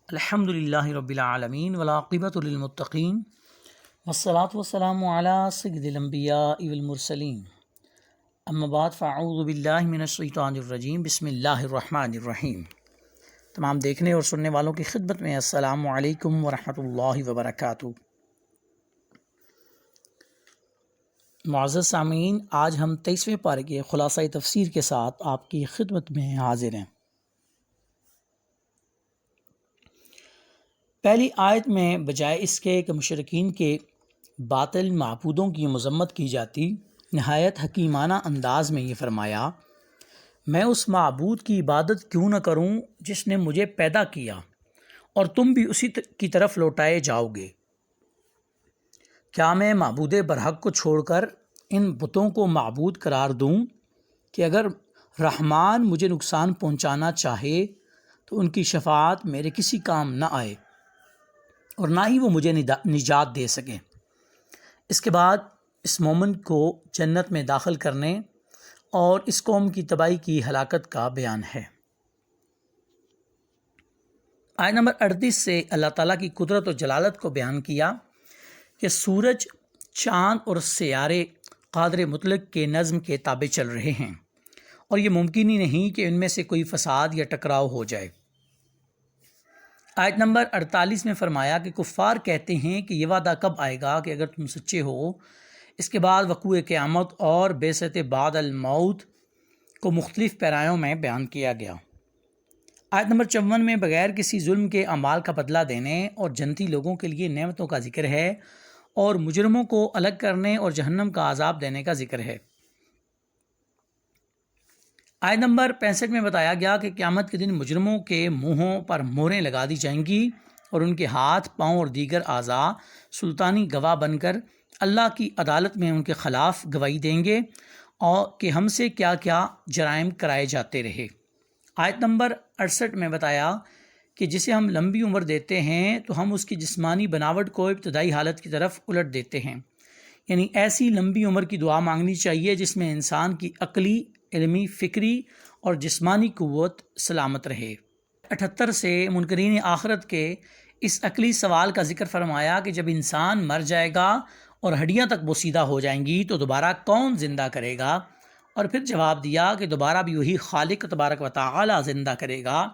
الحمد للہ رب العالمین والعاقبۃ للمتقین والصلاة والسلام علی سید الانبیاء والمرسلین اما بعد فاعوذ باللہ من الشیطان الرجیم بسم اللہ الرحمن الرحیم۔ تمام دیکھنے اور سننے والوں کی خدمت میں السلام علیکم ورحمۃ اللہ وبرکاتہ۔ معزز سامعین، آج ہم 23ویں پارے کے خلاصہ تفسیر کے ساتھ آپ کی خدمت میں حاضر ہیں۔ پہلی آیت میں بجائے اس کے کہ مشرکین کے باطل معبودوں کی مذمت کی جاتی، نہایت حکیمانہ انداز میں یہ فرمایا، میں اس معبود کی عبادت کیوں نہ کروں جس نے مجھے پیدا کیا اور تم بھی اسی کی طرف لوٹائے جاؤ گے۔ کیا میں معبود برحق کو چھوڑ کر ان بتوں کو معبود قرار دوں کہ اگر رحمان مجھے نقصان پہنچانا چاہے تو ان کی شفاعت میرے کسی کام نہ آئے اور نہ ہی وہ مجھے نجات دے سکیں۔ اس کے بعد اس مومن کو جنت میں داخل کرنے اور اس قوم کی تباہی کی ہلاکت کا بیان ہے۔ آیت نمبر 38 سے اللہ تعالیٰ کی قدرت و جلالت کو بیان کیا کہ سورج، چاند اور سیارے قادر مطلق کے نظم کے تابع چل رہے ہیں اور یہ ممکن ہی نہیں کہ ان میں سے کوئی فساد یا ٹکراؤ ہو جائے۔ آیت نمبر 48 میں فرمایا کہ کفار کہتے ہیں کہ یہ وعدہ کب آئے گا کہ اگر تم سچے ہو۔ اس کے بعد وقوع قیامت اور بعثت بعد الموت کو مختلف پیرایوں میں بیان کیا گیا۔ آیت نمبر 54 میں بغیر کسی ظلم کے اعمال کا بدلہ دینے اور جنتی لوگوں کے لیے نعمتوں کا ذکر ہے اور مجرموں کو الگ کرنے اور جہنم کا عذاب دینے کا ذکر ہے۔ آیت نمبر 65 میں بتایا گیا کہ قیامت کے دن مجرموں کے منہوں پر مہریں لگا دی جائیں گی اور ان کے ہاتھ، پاؤں اور دیگر اعضاء سلطانی گواہ بن کر اللہ کی عدالت میں ان کے خلاف گواہی دیں گے اور کہ ہم سے کیا کیا جرائم کرائے جاتے رہے۔ آیت نمبر 68 میں بتایا کہ جسے ہم لمبی عمر دیتے ہیں تو ہم اس کی جسمانی بناوٹ کو ابتدائی حالت کی طرف الٹ دیتے ہیں، یعنی ایسی لمبی عمر کی دعا مانگنی چاہیے جس میں انسان کی عقلی، علمی، فکری اور جسمانی قوت سلامت رہے۔ 78 سے منکرین آخرت کے اس عقلی سوال کا ذکر فرمایا کہ جب انسان مر جائے گا اور ہڈیاں تک بوسیدہ ہو جائیں گی تو دوبارہ کون زندہ کرے گا، اور پھر جواب دیا کہ دوبارہ بھی وہی خالق تبارک و تعالی زندہ کرے گا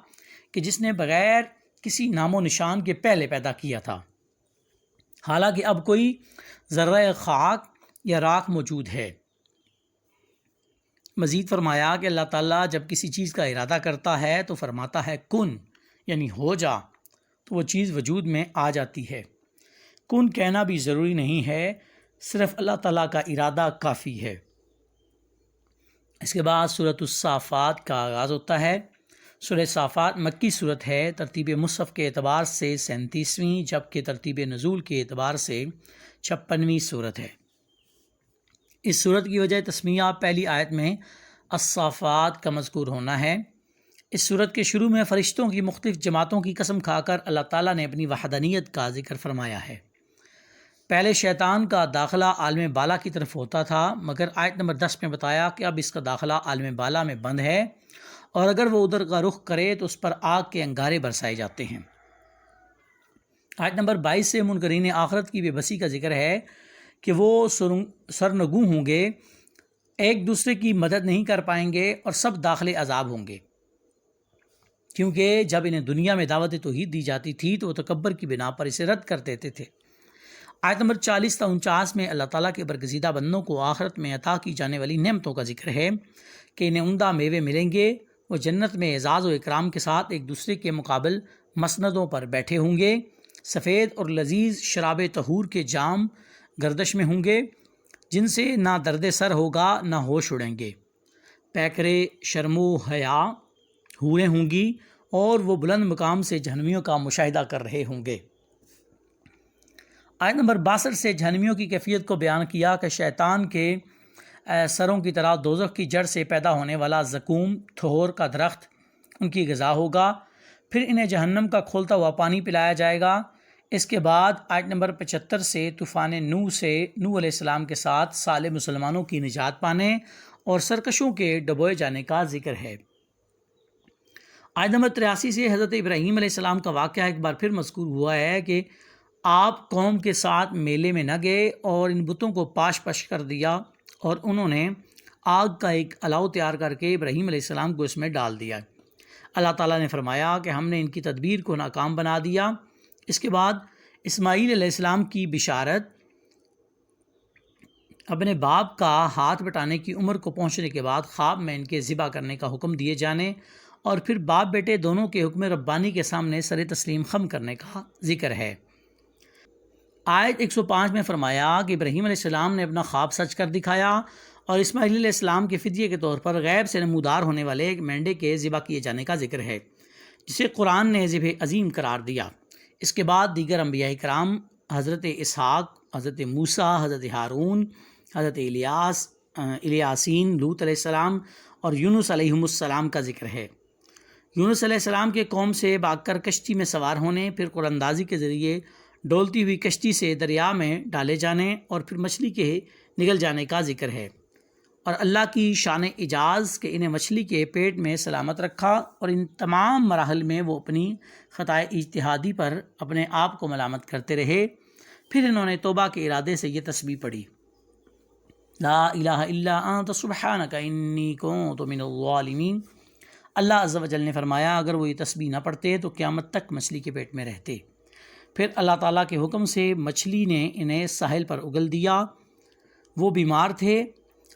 کہ جس نے بغیر کسی نام و نشان کے پہلے پیدا کیا تھا، حالانکہ اب کوئی ذرہ خاک یا راکھ موجود ہے۔ مزید فرمایا کہ اللہ تعالیٰ جب کسی چیز کا ارادہ کرتا ہے تو فرماتا ہے کن، یعنی ہو جا، تو وہ چیز وجود میں آ جاتی ہے۔ کن کہنا بھی ضروری نہیں ہے، صرف اللہ تعالیٰ کا ارادہ کافی ہے۔ اس کے بعد سورۃ الصافات کا آغاز ہوتا ہے۔ سورہ صافات مکی صورت ہے، ترتیب مصحف کے اعتبار سے 37ویں، جبکہ ترتیب نزول کے اعتبار سے 56ویں صورت ہے۔ اس صورت کی وجہ تسمیہ پہلی آیت میں الصافات کا مذکور ہونا ہے۔ اس صورت کے شروع میں فرشتوں کی مختلف جماعتوں کی قسم کھا کر اللہ تعالیٰ نے اپنی وحدانیت کا ذکر فرمایا ہے۔ پہلے شیطان کا داخلہ عالم بالا کی طرف ہوتا تھا، مگر آیت نمبر 10 میں بتایا کہ اب اس کا داخلہ عالم بالا میں بند ہے اور اگر وہ ادھر کا رخ کرے تو اس پر آگ کے انگارے برسائے جاتے ہیں۔ آیت نمبر 22 سے منکرین آخرت کی بے بسی کا ذکر ہے کہ وہ سرنگوں ہوں گے، ایک دوسرے کی مدد نہیں کر پائیں گے اور سب داخل عذاب ہوں گے، کیونکہ جب انہیں دنیا میں دعوت توحید دی جاتی تھی تو وہ تکبر کی بنا پر اسے رد کر دیتے تھے۔ آیت نمبر 40 تا 49 میں اللہ تعالیٰ کے برگزیدہ بندوں کو آخرت میں عطا کی جانے والی نعمتوں کا ذکر ہے کہ انہیں عمدہ میوے ملیں گے، وہ جنت میں اعزاز و اکرام کے ساتھ ایک دوسرے کے مقابل مسندوں پر بیٹھے ہوں گے، سفید اور لذیذ شراب طہور کے جام گردش میں ہوں گے جن سے نہ درد سر ہوگا نہ ہوش اڑیں گے، پیکرے شرم و حیا حوریں ہوں گی اور وہ بلند مقام سے جہنمیوں کا مشاہدہ کر رہے ہوں گے۔ آیت نمبر 62 سے جہنمیوں کی کیفیت کو بیان کیا کہ شیطان کے سروں کی طرح دوزخ کی جڑ سے پیدا ہونے والا زقوم تھور کا درخت ان کی غذا ہوگا، پھر انہیں جہنم کا کھولتا ہوا پانی پلایا جائے گا۔ اس کے بعد آیت نمبر 75 سے طوفان نوح سے نوح علیہ السلام کے ساتھ سالے مسلمانوں کی نجات پانے اور سرکشوں کے ڈبوئے جانے کا ذکر ہے۔ آیت نمبر 83 سے حضرت ابراہیم علیہ السلام کا واقعہ ایک بار پھر مذکور ہوا ہے کہ آپ قوم کے ساتھ میلے میں نہ گئے اور ان بتوں کو پاش پش کر دیا، اور انہوں نے آگ کا ایک الاؤ تیار کر کے ابراہیم علیہ السلام کو اس میں ڈال دیا۔ اللہ تعالیٰ نے فرمایا کہ ہم نے ان کی تدبیر کو ناکام بنا دیا۔ اس کے بعد اسماعیل علیہ السلام کی بشارت اپنے باپ کا ہاتھ بٹانے کی عمر کو پہنچنے کے بعد خواب میں ان کے ذبح کرنے کا حکم دیے جانے، اور پھر باپ بیٹے دونوں کے حکم ربانی کے سامنے سر تسلیم خم کرنے کا ذکر ہے۔ آیت 105 میں فرمایا کہ ابراہیم علیہ السلام نے اپنا خواب سچ کر دکھایا، اور اسماعیل علیہ السلام کے فدیے کے طور پر غیب سے نمودار ہونے والے ایک مینڈے کے ذبح کیے جانے کا ذکر ہے، جسے قرآن نے ذبح عظیم قرار دیا۔ اس کے بعد دیگر انبیاء کرام حضرت اسحاق، حضرت موسیٰ، حضرت ہارون، حضرت الیاسین، لوط علیہ السلام اور یونس علیہ السلام کا ذکر ہے۔ یونس علیہ السلام کے قوم سے بھاگ کر کشتی میں سوار ہونے، پھر قرآن اندازی کے ذریعے ڈولتی ہوئی کشتی سے دریا میں ڈالے جانے، اور پھر مچھلی کے نگل جانے کا ذکر ہے، اور اللہ کی شان اعجاز کہ انہیں مچھلی کے پیٹ میں سلامت رکھا، اور ان تمام مراحل میں وہ اپنی خطائے اجتہادی پر اپنے آپ کو ملامت کرتے رہے۔ پھر انہوں نے توبہ کے ارادے سے یہ تسبیح پڑھی، لا الہ الا انت سبحانک انی کنت من الظالمین۔ اللہ عز و جل نے فرمایا اگر وہ یہ تسبیح نہ پڑھتے تو قیامت تک مچھلی کے پیٹ میں رہتے۔ پھر اللہ تعالیٰ کے حکم سے مچھلی نے انہیں ساحل پر اگل دیا۔ وہ بیمار تھے،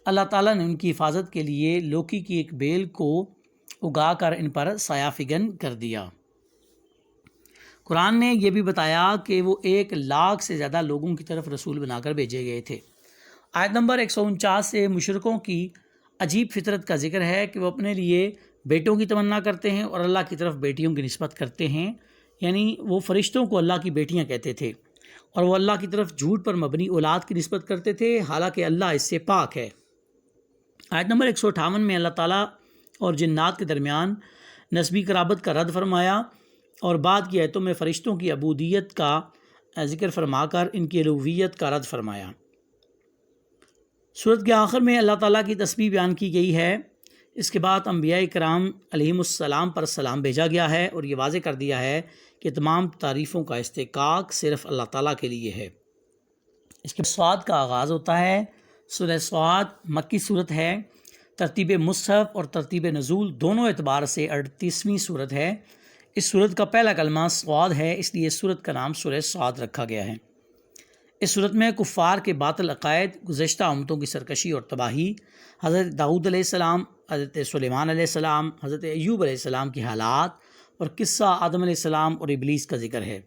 اللہ تعالیٰ نے ان کی حفاظت کے لیے لوکی کی ایک بیل کو اگا کر ان پر سایہ فگن کر دیا۔ قرآن نے یہ بھی بتایا کہ وہ 1,00,000 سے زیادہ لوگوں کی طرف رسول بنا کر بھیجے گئے تھے۔ آیت نمبر 149 سے مشرکوں کی عجیب فطرت کا ذکر ہے کہ وہ اپنے لیے بیٹوں کی تمنا کرتے ہیں اور اللہ کی طرف بیٹیوں کی نسبت کرتے ہیں، یعنی وہ فرشتوں کو اللہ کی بیٹیاں کہتے تھے، اور وہ اللہ کی طرف جھوٹ پر مبنی اولاد کی نسبت کرتے تھے، حالانکہ اللہ اس سے پاک ہے۔ آیت نمبر 158 میں اللہ تعالیٰ اور جنات کے درمیان نسبی قرابت کا رد فرمایا، اور بعد کی آیتوں میں فرشتوں کی عبودیت کا ذکر فرما کر ان کی الوہیت کا رد فرمایا۔ سورت کے آخر میں اللہ تعالیٰ کی تسبیح بیان کی گئی ہے۔ اس کے بعد انبیاء کرام علیہم السلام پر سلام بھیجا گیا ہے، اور یہ واضح کر دیا ہے کہ تمام تعریفوں کا استحقاق صرف اللہ تعالیٰ کے لیے ہے۔ اس کے صاد کا آغاز ہوتا ہے۔ سورہ صاد مکی صورت ہے، ترتیب مصحف اور ترتیب نزول دونوں اعتبار سے 38ویں صورت ہے۔ اس صورت کا پہلا کلمہ صاد ہے، اس لیے اس صورت کا نام سورہ صاد رکھا گیا ہے۔ اس صورت میں کفار کے باطل عقائد، گزشتہ امتوں کی سرکشی اور تباہی، حضرت داؤد علیہ السلام، حضرت سلیمان علیہ السلام، حضرت ایوب علیہ السلام کی حالات اور قصہ آدم علیہ السلام اور ابلیس کا ذکر ہے۔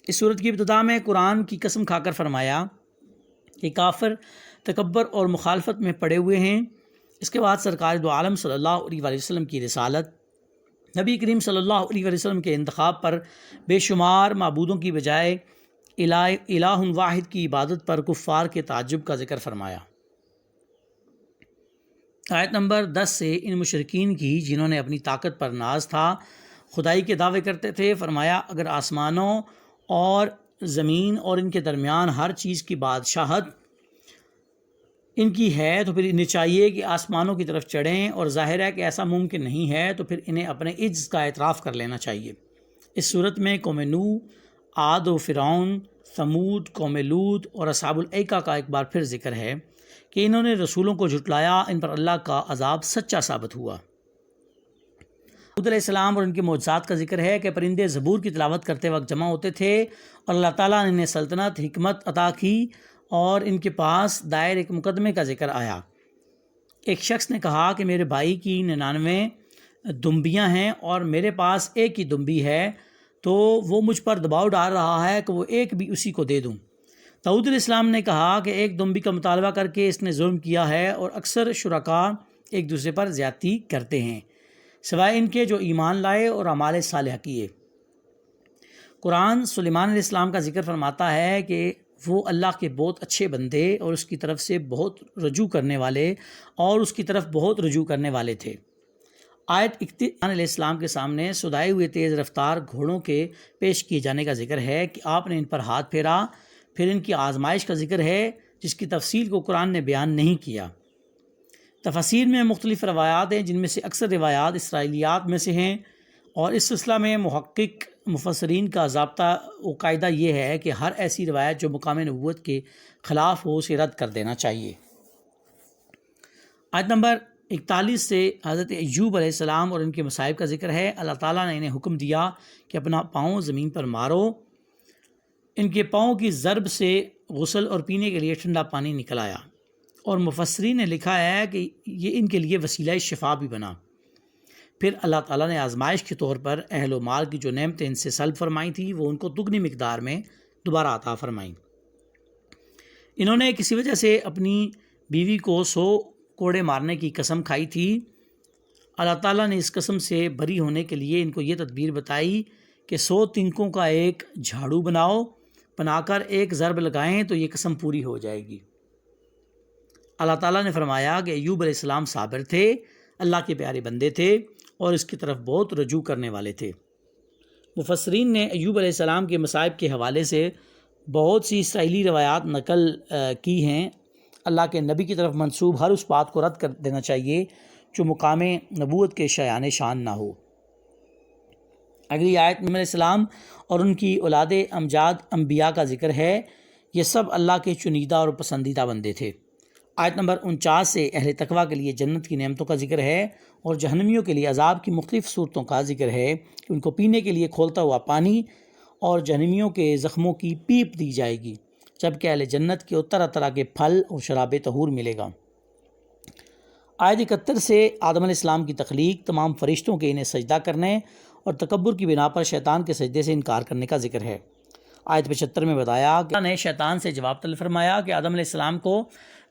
اس صورت کی ابتدا میں قرآن کی قسم کھا کر فرمایا کہ کافر تکبر اور مخالفت میں پڑے ہوئے ہیں۔ اس کے بعد سرکار دو عالم صلی اللہ علیہ وسلم کی رسالت، نبی کریم صلی اللہ علیہ وسلم کے انتخاب پر بے شمار معبودوں کی بجائے الہ واحد کی عبادت پر کفار کے تعجب کا ذکر فرمایا۔ آیت نمبر 10 سے ان مشرکین کی جنہوں نے اپنی طاقت پر ناز تھا، خدائی کے دعوے کرتے تھے، فرمایا اگر آسمانوں اور زمین اور ان کے درمیان ہر چیز کی بادشاہت ان کی ہے تو پھر انہیں چاہیے کہ آسمانوں کی طرف چڑھیں، اور ظاہر ہے کہ ایسا ممکن نہیں ہے تو پھر انہیں اپنے عجز کا اعتراف کر لینا چاہیے۔ اس صورت میں قوم نوح، عاد و فرعون، ثمود، قوم لوط اور اصحاب الایکہ کا ایک بار پھر ذکر ہے کہ انہوں نے رسولوں کو جھٹلایا، ان پر اللہ کا عذاب سچا ثابت ہوا۔ داؤد علیہ السلام اور ان کے معجزات کا ذکر ہے کہ پرندے زبور کی تلاوت کرتے وقت جمع ہوتے تھے، اور اللہ تعالیٰ نے انہیں سلطنت، حکمت عطا کی، اور ان کے پاس دائر ایک مقدمے کا ذکر آیا۔ ایک شخص نے کہا کہ میرے بھائی کی 99 دمبیاں ہیں اور میرے پاس ایک ہی دمبی ہے، تو وہ مجھ پر دباؤ ڈال رہا ہے کہ وہ ایک بھی اسی کو دے دوں۔ داؤد علیہ السلام نے کہا کہ ایک دمبی کا مطالبہ کر کے اس نے ظلم کیا ہے، اور اکثر شرکاء ایک دوسرے پر زیادتی کرتے ہیں سوائے ان کے جو ایمان لائے اور اعمال صالحہ کیے۔ قرآن سلیمان علیہ السلام کا ذکر فرماتا ہے کہ وہ اللہ کے بہت اچھے بندے اور اس کی طرف سے بہت رجوع کرنے والے اور اس کی طرف بہت رجوع کرنے والے تھے۔ آیت 31 علیہ السلام کے سامنے سدائے ہوئے تیز رفتار گھوڑوں کے پیش کیے جانے کا ذکر ہے کہ آپ نے ان پر ہاتھ پھیرا۔ پھر ان کی آزمائش کا ذکر ہے جس کی تفصیل کو قرآن نے بیان نہیں کیا۔ تفاسیر میں مختلف روایات ہیں، جن میں سے اکثر روایات اسرائیلیات میں سے ہیں، اور اس سلسلہ میں محقق مفسرین کا ضابطہ و قاعدہ یہ ہے کہ ہر ایسی روایت جو مقام نبوت کے خلاف ہو اسے رد کر دینا چاہیے۔ آیت نمبر 41 سے حضرت ایوب علیہ السلام اور ان کے مصائب کا ذکر ہے۔ اللہ تعالیٰ نے انہیں حکم دیا کہ اپنا پاؤں زمین پر مارو، ان کے پاؤں کی ضرب سے غسل اور پینے کے لیے ٹھنڈا پانی نکل آیا، اور مفسرین نے لکھا ہے کہ یہ ان کے لیے وسیلہ شفا بھی بنا۔ پھر اللہ تعالیٰ نے آزمائش کے طور پر اہل و مال کی جو نعمتیں ان سے سلب فرمائی تھیں وہ ان کو دگنی مقدار میں دوبارہ عطا فرمائیں۔ انہوں نے کسی وجہ سے اپنی بیوی کو 100 کوڑے مارنے کی قسم کھائی تھی۔ اللہ تعالیٰ نے اس قسم سے بری ہونے کے لیے ان کو یہ تدبیر بتائی کہ 100 تنکوں کا ایک جھاڑو بنا کر ایک ضرب لگائیں تو یہ قسم پوری ہو جائے گی۔ اللہ تعالیٰ نے فرمایا کہ ایوب علیہ السلام صابر تھے، اللہ کے پیارے بندے تھے اور اس کی طرف بہت رجوع کرنے والے تھے۔ مفسرین نے ایوب علیہ السلام کے مصائب کے حوالے سے بہت سی اسرائیلی روایات نقل کی ہیں۔ اللہ کے نبی کی طرف منسوب ہر اس بات کو رد کر دینا چاہیے جو مقام نبوت کے شایان شان نہ ہو۔ اگلی آیت میں علیہ السلام اور ان کی اولاد امجاد انبیاء کا ذکر ہے۔ یہ سب اللہ کے چنیدہ اور پسندیدہ بندے تھے۔ آیت نمبر 49 سے اہل تقویٰ کے لیے جنت کی نعمتوں کا ذکر ہے اور جہنمیوں کے لیے عذاب کی مختلف صورتوں کا ذکر ہے کہ ان کو پینے کے لیے کھولتا ہوا پانی اور جہنمیوں کے زخموں کی پیپ دی جائے گی، جبکہ اہل جنت کے طرح طرح کے پھل اور شراب طہور ملے گا۔ آیت 71 سے آدم علیہ السلام کی تخلیق، تمام فرشتوں کے انہیں سجدہ کرنے اور تکبر کی بنا پر شیطان کے سجدے سے انکار کرنے کا ذکر ہے۔ آیت 75 میں بتایا کہ اللہ نے شیطان سے جواب طلب فرمایا کہ آدم علیہ السلام کو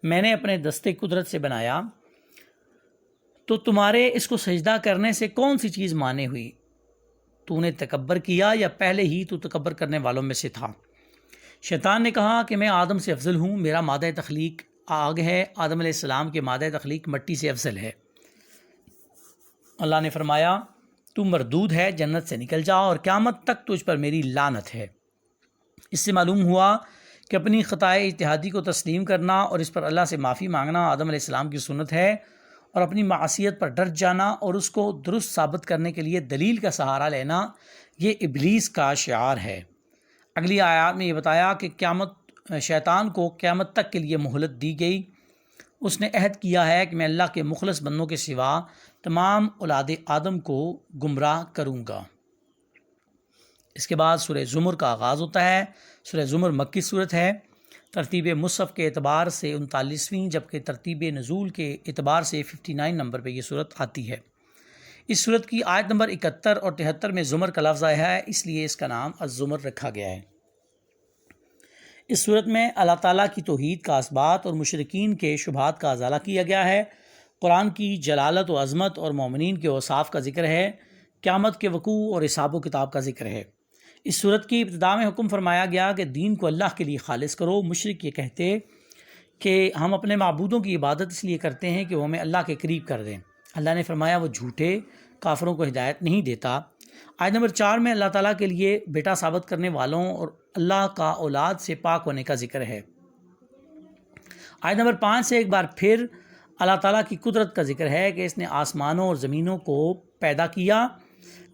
میں نے اپنے دستے قدرت سے بنایا، تو تمہارے اس کو سجدہ کرنے سے کون سی چیز مانے ہوئی؟ تو نے تکبر کیا یا پہلے ہی تو تکبر کرنے والوں میں سے تھا؟ شیطان نے کہا کہ میں آدم سے افضل ہوں، میرا مادہ تخلیق آگ ہے، آدم علیہ السلام کے مادہ تخلیق مٹی سے افضل ہے۔ اللہ نے فرمایا تو مردود ہے، جنت سے نکل جا اور قیامت تک تجھ پر میری لعنت ہے۔ اس سے معلوم ہوا کہ اپنی خطائے اجتہادی کو تسلیم کرنا اور اس پر اللہ سے معافی مانگنا آدم علیہ السلام کی سنت ہے، اور اپنی معصیت پر ڈٹ جانا اور اس کو درست ثابت کرنے کے لیے دلیل کا سہارا لینا یہ ابلیس کا شعار ہے۔ اگلی آیات میں یہ بتایا کہ شیطان کو قیامت تک کے لیے مہلت دی گئی۔ اس نے عہد کیا ہے کہ میں اللہ کے مخلص بندوں کے سوا تمام اولاد آدم کو گمراہ کروں گا۔ اس کے بعد سورہ زمر کا آغاز ہوتا ہے۔ سورہ زمر مکی صورت ہے، ترتیب مصحف کے اعتبار سے 39ویں، جبکہ ترتیب نزول کے اعتبار سے 59 نمبر پہ یہ صورت آتی ہے۔ اس صورت کی آیت نمبر 71 اور 73 میں زمر کا لفظ آیا ہے، اس لیے اس کا نام الزمر رکھا گیا ہے۔ اس صورت میں اللہ تعالیٰ کی توحید کا اثبات اور مشرکین کے شبہات کا ازالہ کیا گیا ہے۔ قرآن کی جلالت و عظمت اور مومنین کے اوصاف کا ذکر ہے، قیامت کے وقوع اور حساب و کتاب کا ذکر ہے۔ اس صورت کی ابتدا میں حکم فرمایا گیا کہ دین کو اللہ کے لیے خالص کرو۔ مشرک یہ کہتے کہ ہم اپنے معبودوں کی عبادت اس لیے کرتے ہیں کہ وہ ہمیں اللہ کے قریب کر دیں۔ اللہ نے فرمایا وہ جھوٹے، کافروں کو ہدایت نہیں دیتا۔ آیت نمبر 4 میں اللہ تعالیٰ کے لیے بیٹا ثابت کرنے والوں اور اللہ کا اولاد سے پاک ہونے کا ذکر ہے۔ آیت نمبر 5 سے ایک بار پھر اللہ تعالیٰ کی قدرت کا ذکر ہے کہ اس نے آسمانوں اور زمینوں کو پیدا کیا،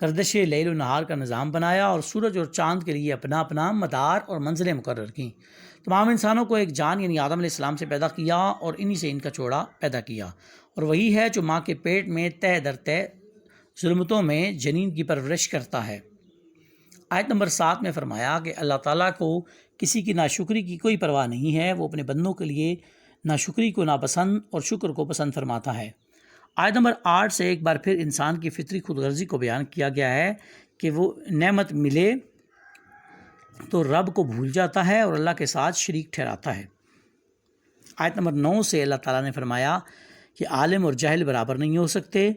گردش لیل و نہار کا نظام بنایا اور سورج اور چاند کے لیے اپنا اپنا مدار اور منزلیں مقرر کیں۔ تمام انسانوں کو ایک جان یعنی آدم علیہ السلام سے پیدا کیا اور انہی سے ان کا جوڑا پیدا کیا، اور وہی ہے جو ماں کے پیٹ میں تہ در تہ ظلمتوں میں جنین کی پرورش کرتا ہے۔ آیت نمبر 7 میں فرمایا کہ اللہ تعالیٰ کو کسی کی ناشکری کی کوئی پرواہ نہیں ہے، وہ اپنے بندوں کے لیے ناشکری کو ناپسند اور شکر کو پسند فرماتا ہے۔ آیت نمبر 8 سے ایک بار پھر انسان کی فطری خود غرضی کو بیان کیا گیا ہے کہ وہ نعمت ملے تو رب کو بھول جاتا ہے اور اللہ کے ساتھ شریک ٹھہراتا ہے۔ آیت نمبر 9 سے اللہ تعالیٰ نے فرمایا کہ عالم اور جاہل برابر نہیں ہو سکتے،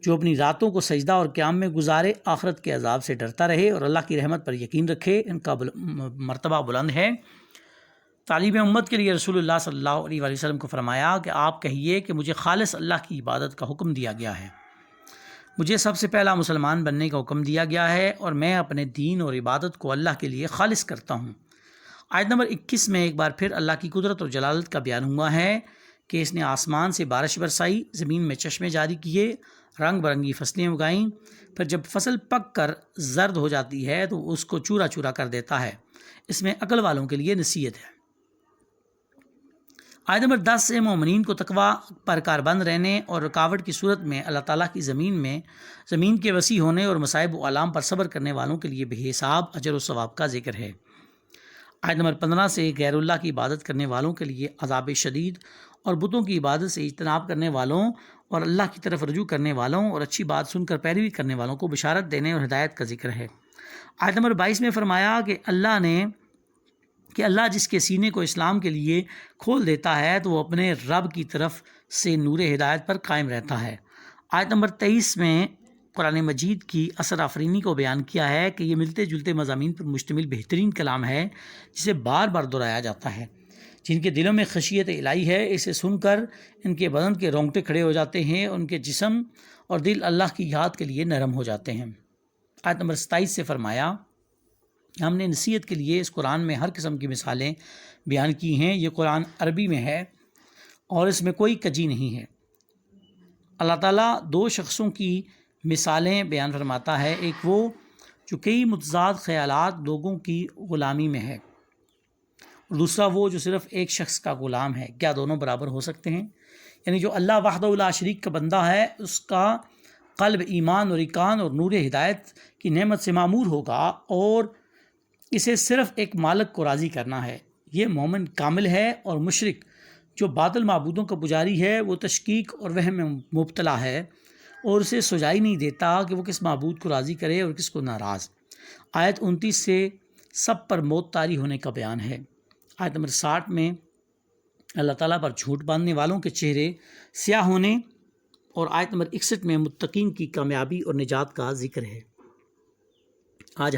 جو اپنی راتوں کو سجدہ اور قیام میں گزارے آخرت کے عذاب سے ڈرتا رہے اور اللہ کی رحمت پر یقین رکھے، ان کا مرتبہ بلند ہے۔ تعلیم امت کے لیے رسول اللہ صلی اللہ علیہ وآلہ وسلم کو فرمایا کہ آپ کہیے کہ مجھے خالص اللہ کی عبادت کا حکم دیا گیا ہے، مجھے سب سے پہلا مسلمان بننے کا حکم دیا گیا ہے اور میں اپنے دین اور عبادت کو اللہ کے لیے خالص کرتا ہوں۔ آیت نمبر 21 میں ایک بار پھر اللہ کی قدرت اور جلالت کا بیان ہوا ہے کہ اس نے آسمان سے بارش برسائی، زمین میں چشمے جاری کیے، رنگ برنگی فصلیں اگائیں، پھر جب فصل پک کر زرد ہو جاتی ہے تو اس کو چورا چورا کر دیتا ہے۔ اس میں عقل والوں کے لیے نصیحت ہے۔ آیت نمبر 10 سے مومنین کو تقوی پر کاربند رہنے اور رکاوٹ کی صورت میں اللہ تعالیٰ کی زمین کے وسیع ہونے اور مصائب و آلام پر صبر کرنے والوں کے لیے بے حساب اجر و ثواب کا ذکر ہے۔ آیت نمبر 15 سے غیر اللہ کی عبادت کرنے والوں کے لیے عذاب شدید اور بتوں کی عبادت سے اجتناب کرنے والوں اور اللہ کی طرف رجوع کرنے والوں اور اچھی بات سن کر پیروی کرنے والوں کو بشارت دینے اور ہدایت کا ذکر ہے۔ آیت نمبر 22 میں فرمایا کہ اللہ جس کے سینے کو اسلام کے لیے کھول دیتا ہے تو وہ اپنے رب کی طرف سے نور ہدایت پر قائم رہتا ہے۔ آیت نمبر 23 میں قرآن مجید کی اثر آفرینی کو بیان کیا ہے کہ یہ ملتے جلتے مضامین پر مشتمل بہترین کلام ہے جسے بار بار دہرایا جاتا ہے۔ جن کے دلوں میں خشیت الہی ہے اسے سن کر ان کے بدن کے رونگٹے کھڑے ہو جاتے ہیں، ان کے جسم اور دل اللہ کی یاد کے لیے نرم ہو جاتے ہیں۔ آیت نمبر 27 سے فرمایا ہم نے نصیحت کے لیے اس قرآن میں ہر قسم کی مثالیں بیان کی ہیں۔ یہ قرآن عربی میں ہے اور اس میں کوئی کجی نہیں ہے۔ اللہ تعالیٰ دو شخصوں کی مثالیں بیان فرماتا ہے، ایک وہ جو کئی متضاد خیالات لوگوں کی غلامی میں ہے، اور دوسرا وہ جو صرف ایک شخص کا غلام ہے۔ کیا دونوں برابر ہو سکتے ہیں؟ یعنی جو اللہ وحدہ لا شریک کا بندہ ہے اس کا قلب ایمان اور ایقان اور نور ہدایت کی نعمت سے معمور ہوگا اور اسے صرف ایک مالک کو راضی کرنا ہے۔ یہ مومن کامل ہے، اور مشرک جو باطل معبودوں کا پجاری ہے وہ تشکیک اور وہم میں مبتلا ہے اور اسے سجائی نہیں دیتا کہ وہ کس معبود کو راضی کرے اور کس کو ناراض۔ آیت 29 سے سب پر موت طاری ہونے کا بیان ہے۔ آیت نمبر 60 میں اللہ تعالیٰ پر جھوٹ باندھنے والوں کے چہرے سیاہ ہونے اور آیت نمبر 61 میں متقین کی کامیابی اور نجات کا ذکر ہے۔ آج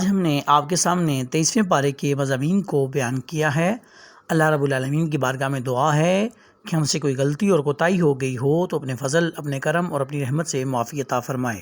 ہم نے آپ کے سامنے 23ویں پارے کے مضامین کو بیان کیا ہے۔ اللہ رب العالمین کی بارگاہ میں دعا ہے کہ ہم سے کوئی غلطی اور کوتاہی ہو گئی ہو تو اپنے فضل، اپنے کرم اور اپنی رحمت سے معافی عطا فرمائے۔